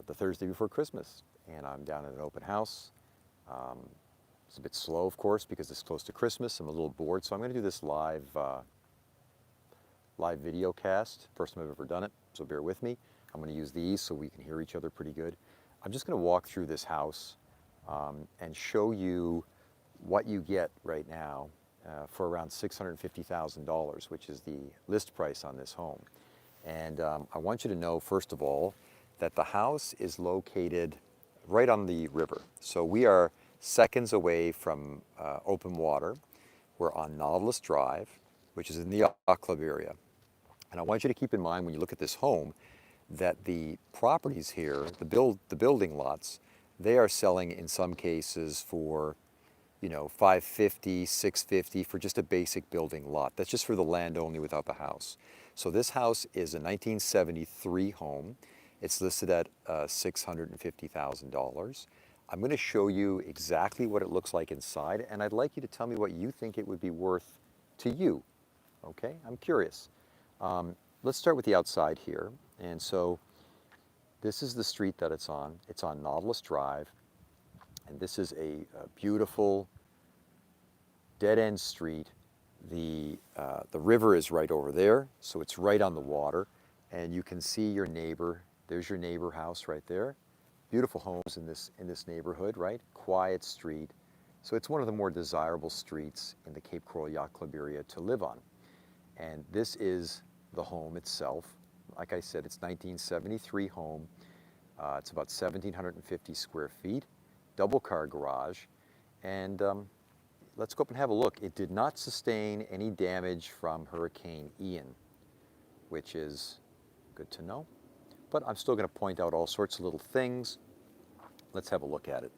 the Thursday before Christmas, and I'm down at an open house. It's a bit slow, of course, because it's close to Christmas. I'm a little bored, so I'm going to do this live video cast. First time I've ever done it, so bear with me. I'm going to use these so we can hear each other pretty good. I'm just going to walk through this house and show you what you get right now for around $650,000, which is the list price on this home. And I want you to know, first of all, that the house is located right on the river. So we are seconds away from open water. We're on Nautilus Drive, which is in the yacht club area. And I want you to keep in mind when you look at this home that the properties here, the building lots, they are selling in some cases for, you know, $550,000, $650,000 for just a basic building lot. That's just for the land only without the house. So this house is a 1973 home. It's listed at $650,000. I'm going to show you exactly what it looks like inside, and I'd like you to tell me what you think it would be worth to you. Okay, I'm curious. Let's start with the outside here. And so this is the street that it's on. It's on Nautilus Drive. And this is a beautiful dead-end street. The river is right over there, so it's right on the water. And you can see your neighbor. There's your neighbor house right there. Beautiful homes in this neighborhood, right? Quiet street. So it's one of the more desirable streets in the Cape Coral Yacht Club area to live on. And this is the home itself. Like I said, it's 1973 home. It's about 1,750 square feet, double car garage. And let's go up and have a look. It did not sustain any damage from Hurricane Ian, which is good to know. But I'm still going to point out all sorts of little things. Let's have a look at it.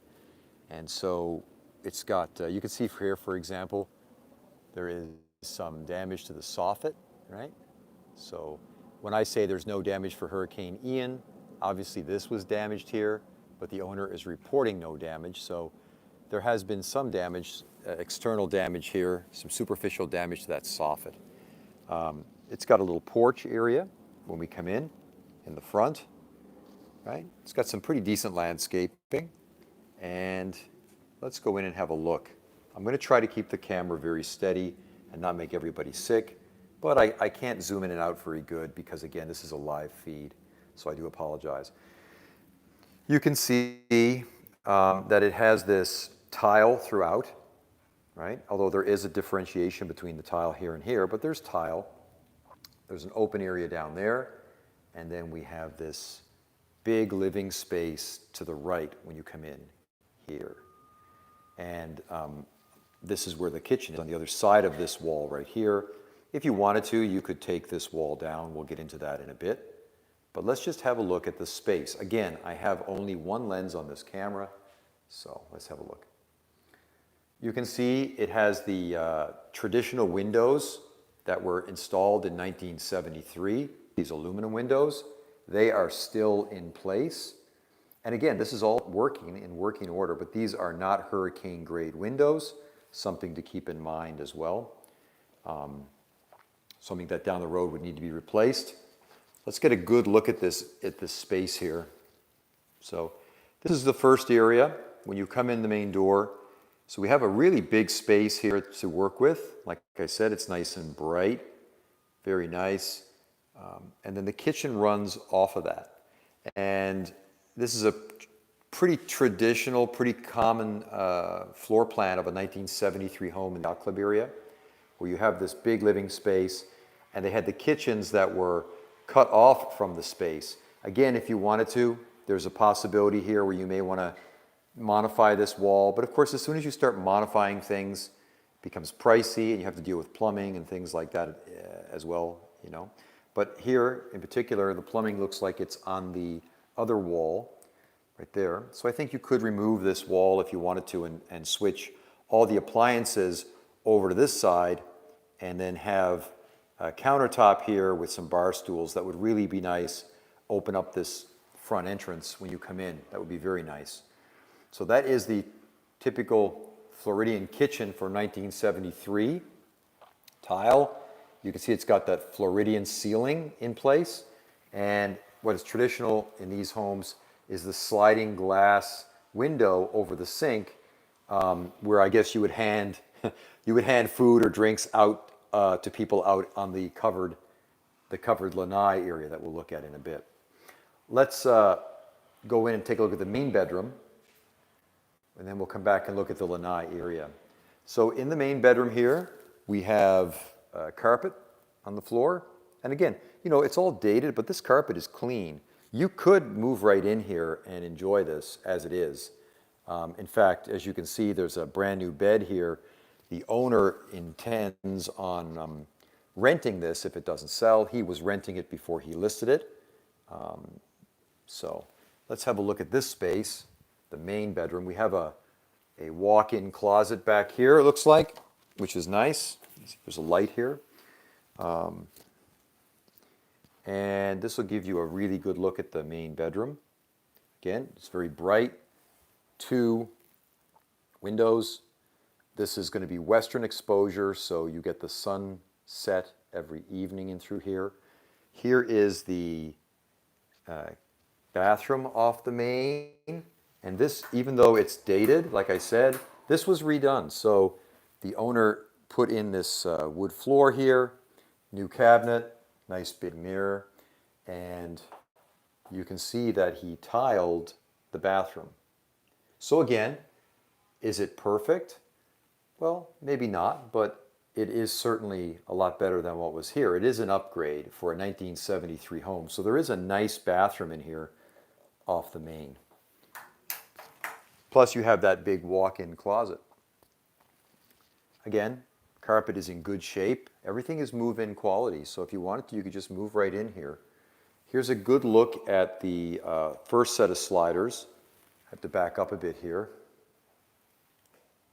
And so it's got, you can see here, for example, there is some damage to the soffit, right? So when I say there's no damage for Hurricane Ian, obviously this was damaged here, but the owner is reporting no damage. So there has been some damage, external damage here, some superficial damage to that soffit. It's got a little porch area when we come in the front, right? It's got some pretty decent landscaping. And let's go in and have a look. I'm going to try to keep the camera very steady and not make everybody sick, but I can't zoom in and out very good because, again, this is a live feed, so I do apologize. You can see that it has this tile throughout, right? Although there is a differentiation between the tile here and here, but there's tile. There's an open area down there, and then we have this big living space to the right when you come in here. And this is where the kitchen is, on the other side of this wall right here. If you wanted to, you could take this wall down. We'll get into that in a bit. But let's just have a look at the space. Again, I have only one lens on this camera, so let's have a look. You can see it has the traditional windows that were installed in 1973. These aluminum windows, they are still in place. And again, this is all working in working order, but these are not hurricane grade windows, something to keep in mind as well. Something that down the road would need to be replaced. Let's get a good look at this space here. So this is the first area when you come in the main door. So we have a really big space here to work with. Like I said, it's nice and bright, very nice. And then the kitchen runs off of that. And this is a pretty traditional, pretty common floor plan of a 1973 home in the yacht club area, where you have this big living space, and they had the kitchens that were cut off from the space. Again, if you wanted to, there's a possibility here where you may want to modify this wall, but of course, as soon as you start modifying things, it becomes pricey, and you have to deal with plumbing and things like that as well, you know. But here, in particular, the plumbing looks like it's on the other wall right there. So I think you could remove this wall if you wanted to and switch all the appliances over to this side and then have a countertop here with some bar stools. That would really be nice. Open up this front entrance when you come in. That would be very nice. So that is the typical Floridian kitchen for 1973 tile. You can see it's got that Floridian ceiling in place. And what is traditional in these homes is the sliding glass window over the sink, where I guess you would hand you would hand food or drinks out to people out on the covered lanai area that we'll look at in a bit. Let's go in and take a look at the main bedroom, and then we'll come back and look at the lanai area. So in the main bedroom here, we have carpet on the floor. And again, you know, it's all dated, but this carpet is clean. You could move right in here and enjoy this as it is. In fact, as you can see, there's a brand new bed here. The owner intends on renting this if it doesn't sell. He was renting it before he listed it. So let's have a look at this space, the main bedroom. We have a walk-in closet back here, it looks like, which is nice. There's a light here. And this will give you a really good look at the main bedroom. Again, it's very bright. 2 windows. This is going to be western exposure, so you get the sunset every evening in through here. Here is the bathroom off the main. And this, even though it's dated, like I said, this was redone. So the owner put in this wood floor here, new cabinet, nice big mirror, and you can see that he tiled the bathroom. So again, is it perfect? Well, maybe not, but it is certainly a lot better than what was here. It is an upgrade for a 1973 home. So there is a nice bathroom in here off the main. Plus you have that big walk-in closet. Again, carpet is in good shape. Everything is move-in quality, so if you wanted to, you could just move right in here. Here's a good look at the first set of sliders. I have to back up a bit here.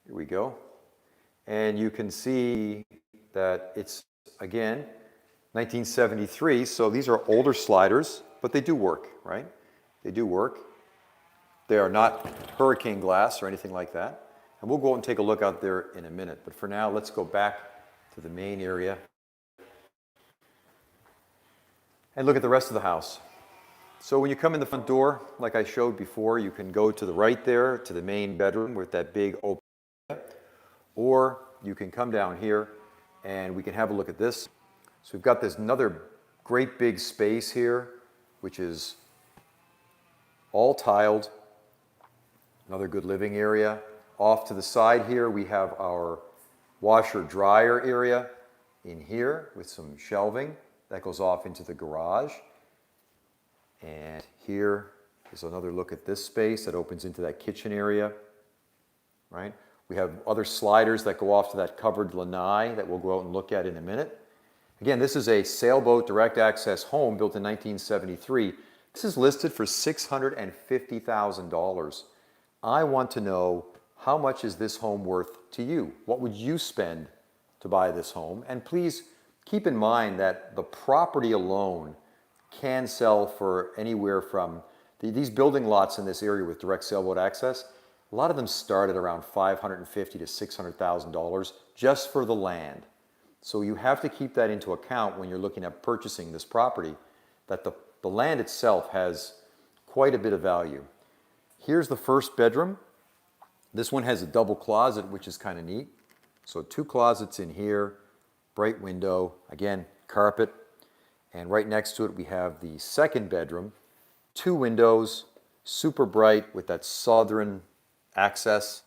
Here we go. And you can see that it's, again, 1973, so these are older sliders, but they do work, right? They do work. They are not hurricane glass or anything like that. And we'll go out and take a look out there in a minute. But for now, let's go back to the main area and look at the rest of the house. So when you come in the front door, like I showed before, you can go to the right there to the main bedroom with that big open area, or you can come down here and we can have a look at this. So we've got this another great big space here, which is all tiled. Another good living area. Off to the side here, we have our washer dryer area in here with some shelving that goes off into the garage. And here is another look at this space that opens into that kitchen area, right? We have other sliders that go off to that covered lanai that we'll go out and look at in a minute. Again, this is a sailboat direct access home built in 1973. This is listed for $650,000. I want to know, how much is this home worth to you? What would you spend to buy this home? And please keep in mind that the property alone can sell for anywhere from, these building lots in this area with direct sailboat access, a lot of them start at around $550,000 to $600,000 just for the land. So you have to keep that into account when you're looking at purchasing this property, that the land itself has quite a bit of value. Here's the first bedroom. This one has a double closet, which is kind of neat. So 2 closets in here, bright window, again, carpet. And right next to it, we have the second bedroom, 2 windows, super bright with that southern access.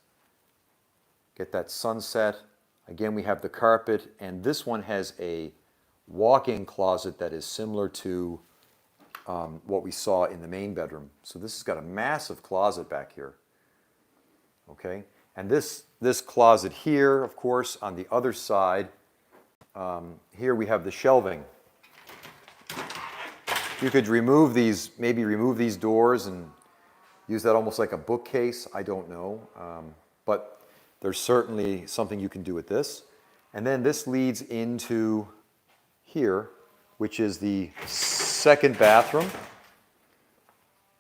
Get that sunset. Again, we have the carpet, and this one has a walk-in closet that is similar to what we saw in the main bedroom. So this has got a massive closet back here. Okay, and this closet here, of course, on the other side, here we have the shelving. You could remove these, maybe remove these doors and use that almost like a bookcase. I don't know, but there's certainly something you can do with this. And then this leads into here, which is the second bathroom.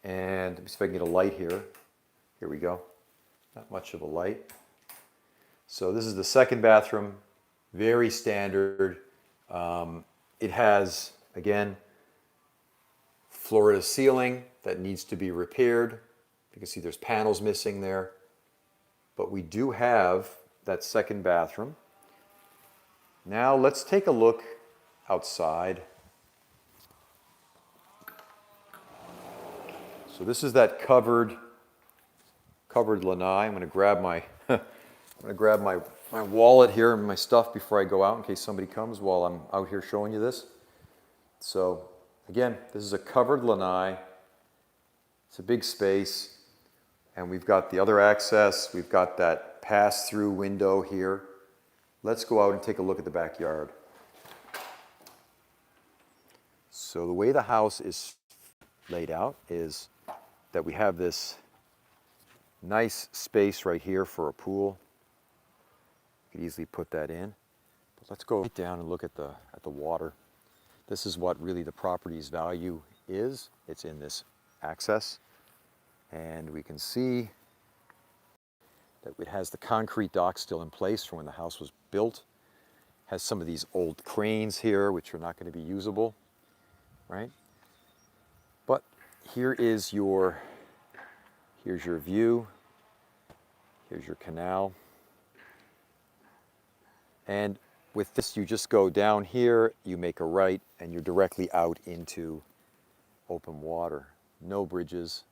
And let me see if I can get a light here. Here we go. Not much of a light. So this is the second bathroom, very standard. It has, again, floor to ceiling, that needs to be repaired. You can see there's panels missing there. But we do have that second bathroom. Now let's take a look outside. So this is that covered lanai. I'm going to grab my wallet here and my stuff before I go out in case somebody comes while I'm out here showing you this. So again, this is a covered lanai. It's a big space, and we've got the other access. We've got that pass-through window here. Let's go out and take a look at the backyard. So the way the house is laid out is that we have this nice space right here for a pool. You could easily put that in. But let's go right down and look at the water. This is what really the property's value is. It's in this access. And we can see that it has the concrete dock still in place from when the house was built. Has some of these old cranes here, which are not going to be usable, right? But here's your view. Here's your canal. And with this, you just go down here, you make a right, and you're directly out into open water. No bridges,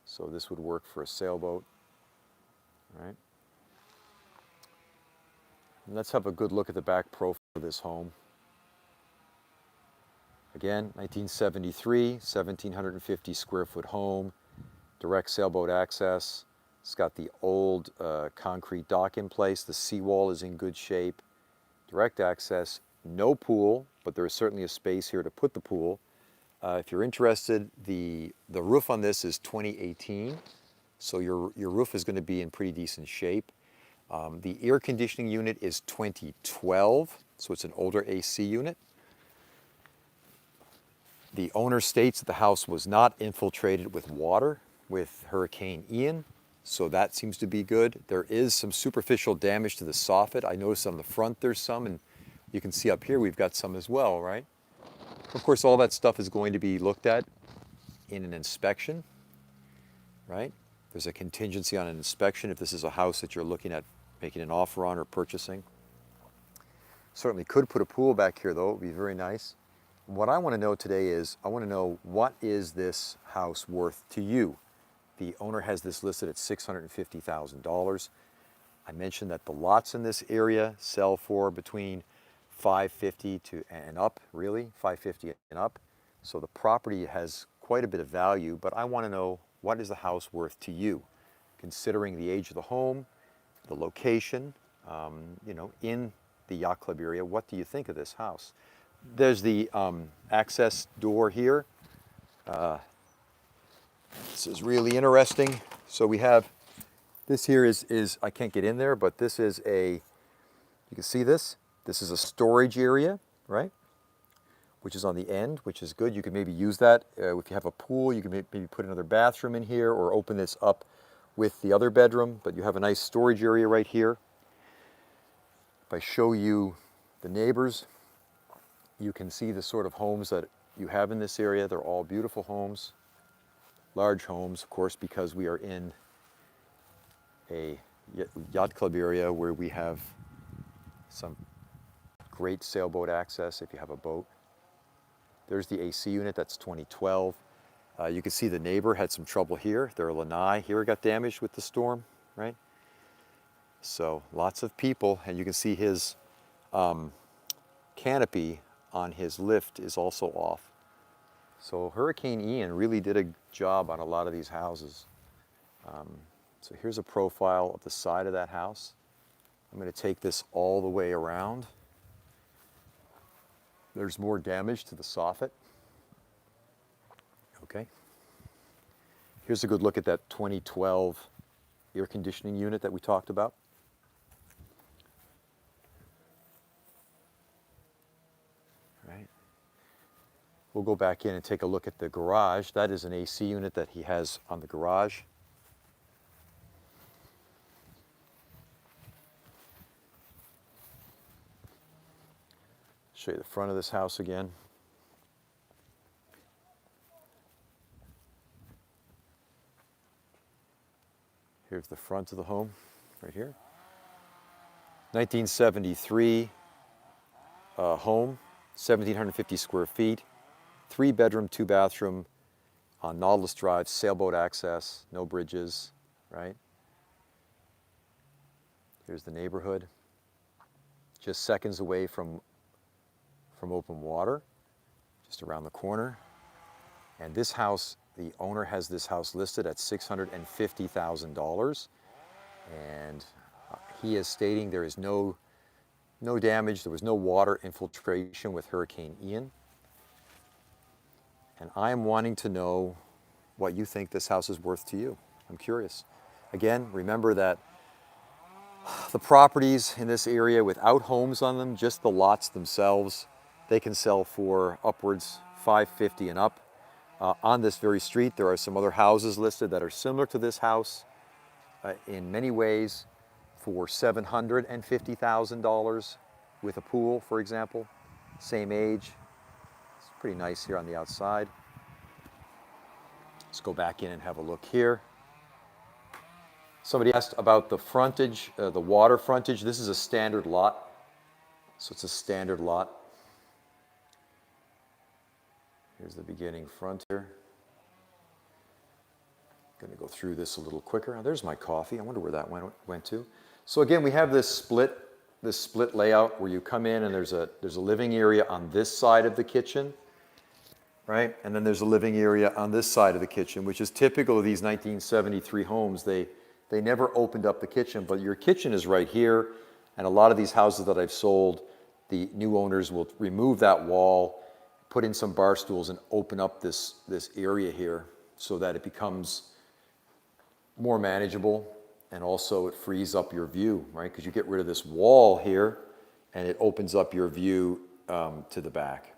so this would work for a sailboat, right? And let's have a good look at the back profile of this home. Again, 1973, 1,750 square foot home, direct sailboat access. It's got the old concrete dock in place. The seawall is in good shape. Direct access, no pool, but there is certainly a space here to put the pool. If you're interested, the roof on this is 2018, so your roof is going to be in pretty decent shape. The air conditioning unit is 2012, so it's an older AC unit. The owner states that the house was not infiltrated with water with Hurricane Ian, so that seems to be good. There is some superficial damage to the soffit. I noticed on the front there's some, and you can see up here we've got some as well, right? Of course, all that stuff is going to be looked at in an inspection, right? There's a contingency on an inspection if this is a house that you're looking at making an offer on or purchasing. Certainly could put a pool back here though, it would be very nice. What I want to know today is, I want to know, what is this house worth to you? The owner has this listed at $650,000. I mentioned that the lots in this area sell for between $550,000 and up, really, $550,000 and up. So the property has quite a bit of value, but I want to know, what is the house worth to you? Considering the age of the home, the location, you know, in the yacht club area, what do you think of this house? There's the access door here. This is really interesting. So we have, this here is I can't get in there, but this is you can see this. This is a storage area, right? Which is on the end, which is good. You can maybe use that. If you have a pool, you can maybe put another bathroom in here or open this up with the other bedroom, but you have a nice storage area right here. If I show you the neighbors, you can see the sort of homes that you have in this area. They're all beautiful homes, large homes, of course, because we are in a yacht club area where we have some great sailboat access if you have a boat. There's the AC unit, that's 2012. You can see the neighbor had some trouble here. Their lanai here got damaged with the storm, right? So lots of people, and you can see his canopy on his lift is also off. So Hurricane Ian really did a job on a lot of these houses. So here's a profile of the side of that house. I'm going to take this all the way around. There's more damage to the soffit. Okay. Here's a good look at that 2012 air conditioning unit that we talked about. Right. We'll go back in and take a look at the garage. That is an AC unit that he has on the garage. Show you the front of this house again. Here's the front of the home, right here. 1973 home, 1,750 square feet, 3-bedroom, 2-bathroom on Nautilus Drive, sailboat access, no bridges, right? Here's the neighborhood, just seconds away from open water, just around the corner. And this house, the owner has this house listed at $650,000, and he is stating there is no damage, there was no water infiltration with Hurricane Ian. And I am wanting to know what you think this house is worth to you. I'm curious. Again, remember that the properties in this area without homes on them, just the lots themselves, they can sell for upwards $550,000 and up. On this very street, there are some other houses listed that are similar to this house in many ways for $750,000 with a pool, for example, same age. It's pretty nice here on the outside. Let's go back in and have a look here. Somebody asked about the frontage, the water frontage. This is a standard lot, so it's a standard lot. Here's the beginning front here. Going to go through this a little quicker. Oh, there's my coffee. I wonder where that went to. So again, we have this split layout where you come in and there's a living area on this side of the kitchen, right? And then there's a living area on this side of the kitchen, which is typical of these 1973 homes. They never opened up the kitchen, but your kitchen is right here. And a lot of these houses that I've sold, the new owners will remove that wall, put in some bar stools and open up this area here so that it becomes more manageable, and also it frees up your view, right? Because you get rid of this wall here and it opens up your view to the back.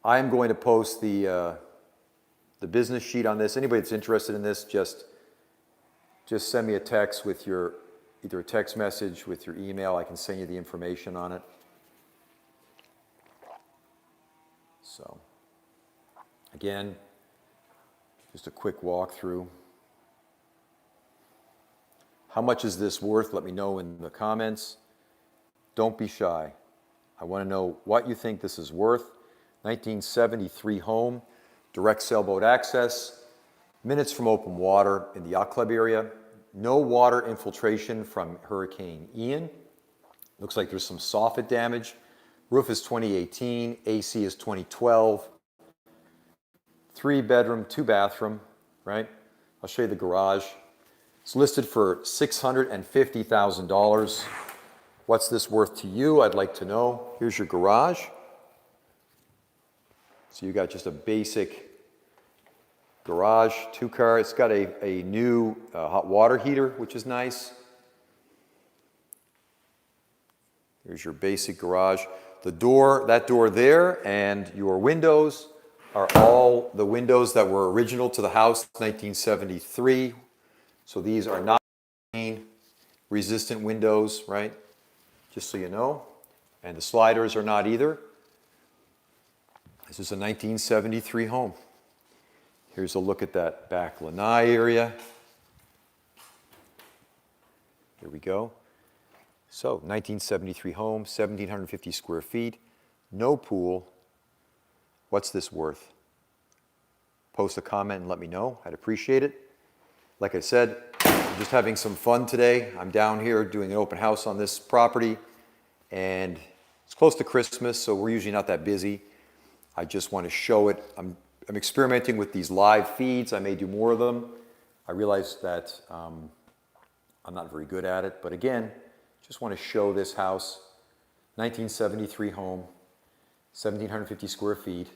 I'm going to post the business sheet on this. Anybody that's interested in this, just send me a text with either a text message with your email. I can send you the information on it. So, again, just a quick walkthrough. How much is this worth? Let me know in the comments. Don't be shy. I want to know what you think this is worth. 1973 home, direct sailboat access, minutes from open water in the yacht club area, no water infiltration from Hurricane Ian. Looks like there's some soffit damage. Roof is 2018, AC is 2012. 3-bedroom, 2-bathroom, right? I'll show you the garage. It's listed for $650,000. What's this worth to you? I'd like to know. Here's your garage. So you got just a basic garage, 2-car. It's got a new hot water heater, which is nice. Here's your basic garage. The door, that door there, and your windows are all the windows that were original to the house, 1973. So these are not resistant windows, right? Just so you know. And the sliders are not either. This is a 1973 home. Here's a look at that back lanai area. Here we go. So 1973 home, 1,750 square feet, no pool. What's this worth? Post a comment and let me know. I'd appreciate it. Like I said, I'm just having some fun today. I'm down here doing an open house on this property, and it's close to Christmas, so we're usually not that busy. I just want to show it. I'm experimenting with these live feeds. I may do more of them. I realize that I'm not very good at it, but again, just want to show this house, 1973 home, 1,750 square feet,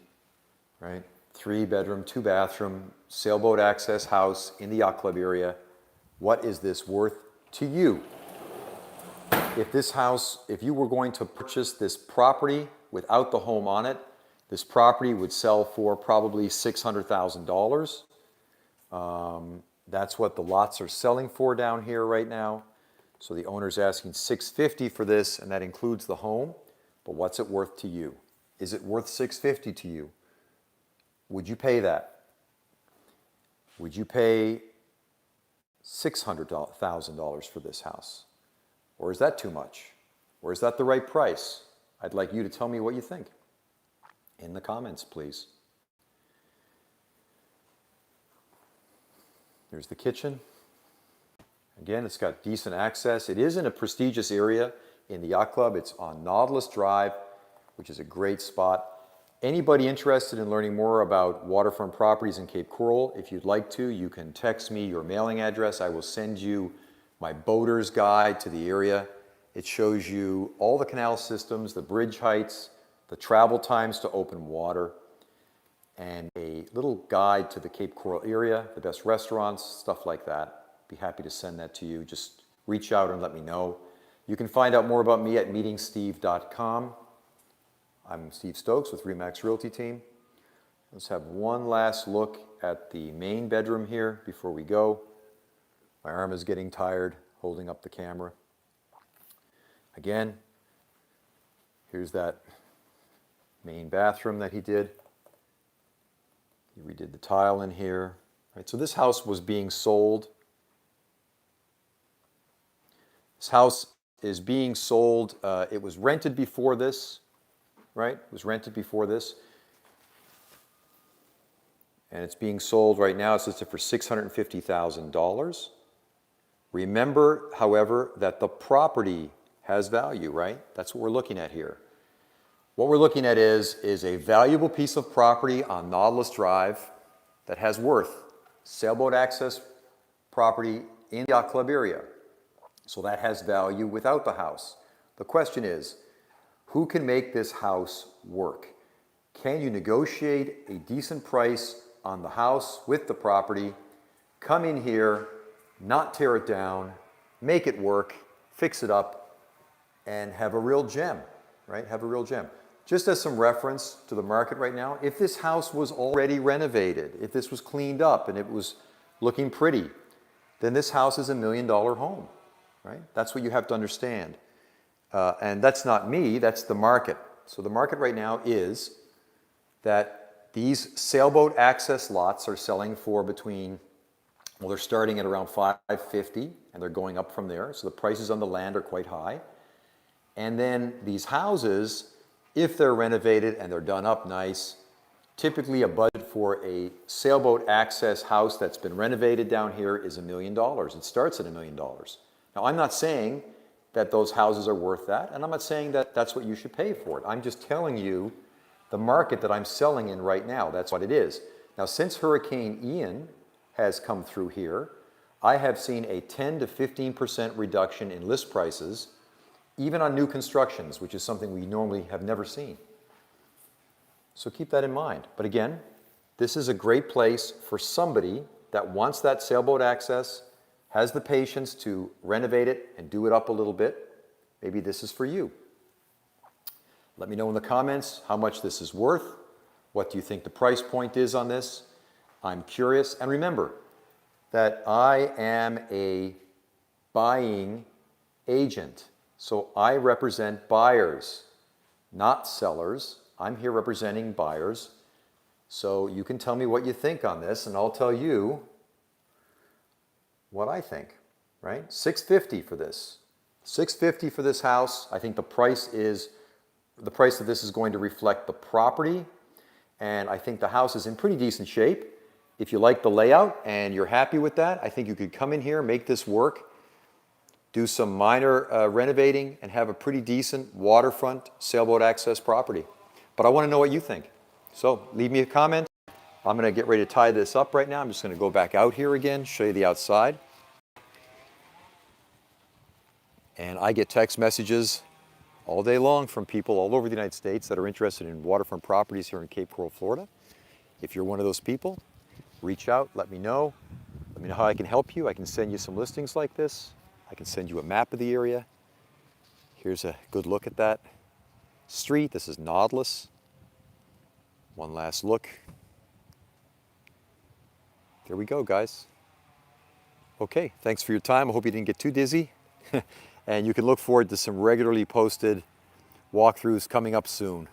right? 3-bedroom, 2-bathroom, sailboat access house in the yacht club area. What is this worth to you? If this house, if you were going to purchase this property without the home on it, this property would sell for probably $600,000. That's what the lots are selling for down here right now. So the owner's asking $650,000 for this, and that includes the home. But what's it worth to you? Is it worth $650,000 to you? Would you pay that? Would you pay $600,000 for this house? Or is that too much? Or is that the right price? I'd like you to tell me what you think in the comments, please. Here's the kitchen. Again, it's got decent access. It is in a prestigious area in the yacht club. It's on Nautilus Drive, which is a great spot. Anybody interested in learning more about waterfront properties in Cape Coral, if you'd like to, you can text me your mailing address. I will send you my boater's guide to the area. It shows you all the canal systems, the bridge heights, the travel times to open water, and a little guide to the Cape Coral area, the best restaurants, stuff like that. Be happy to send that to you. Just reach out and let me know. You can find out more about me at meetingsteve.com. I'm Steve Stokes with REMAX Realty Team. Let's have one last look at the main bedroom here before we go. My arm is getting tired holding up the camera. Again, here's that main bathroom that he did. He redid the tile in here. Right, so this house was being sold. This house is being sold. It was rented before this, right? It was rented before this. And it's being sold right now. It's listed for $650,000. Remember, however, that the property has value, right? That's what we're looking at here. What we're looking at is a valuable piece of property on Nautilus Drive that has worth. Sailboat access property in the yacht club area. So that has value without the house. The question is, who can make this house work? Can you negotiate a decent price on the house with the property, come in here, not tear it down, make it work, fix it up, and have a real gem, right? Have a real gem. Just as some reference to the market right now, if this house was already renovated, if this was cleaned up and it was looking pretty, then this house is $1 million home, right? That's what you have to understand. And that's not me, that's the market. So the market right now is that these sailboat access lots are selling for between, well, they're starting at around $550 and they're going up from there. So the prices on the land are quite high. And then these houses, if they're renovated and they're done up nice, typically a budget for a sailboat access house that's been renovated down here is $1 million. It starts at $1 million. Now, I'm not saying that those houses are worth that, and I'm not saying that that's what you should pay for it. I'm just telling you the market that I'm selling in right now, that's what it is. Now, since Hurricane Ian has come through here, I have seen a 10 to 15% reduction in list prices, even on new constructions, which is something we normally have never seen. So keep that in mind. But again, this is a great place for somebody that wants that sailboat access, has the patience to renovate it and do it up a little bit. Maybe this is for you. Let me know in the comments how much this is worth. What do you think the price point is on this? I'm curious. And remember that I am a buying agent. So I represent buyers, not sellers. I'm here representing buyers. So you can tell me what you think on this, and I'll tell you what I think, right? $650 for this. $650 for this house. I think the price of this is going to reflect the property, and I think the house is in pretty decent shape. If you like the layout and you're happy with that, I think you could come in here, make this work, do some minor renovating, and have a pretty decent waterfront sailboat access property. But I want to know what you think. So leave me a comment. I'm going to get ready to tie this up right now. I'm just going to go back out here again, show you the outside. And I get text messages all day long from people all over the United States that are interested in waterfront properties here in Cape Coral, Florida. If you're one of those people, reach out, let me know. Let me know how I can help you. I can send you some listings like this. I can send you a map of the area. Here's a good look at that street. This is Nautilus. One last look. There we go, guys. Okay, thanks for your time. I hope you didn't get too dizzy. And you can look forward to some regularly posted walkthroughs coming up soon.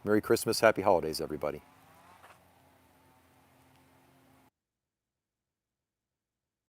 Merry Christmas, Happy Holidays, everybody.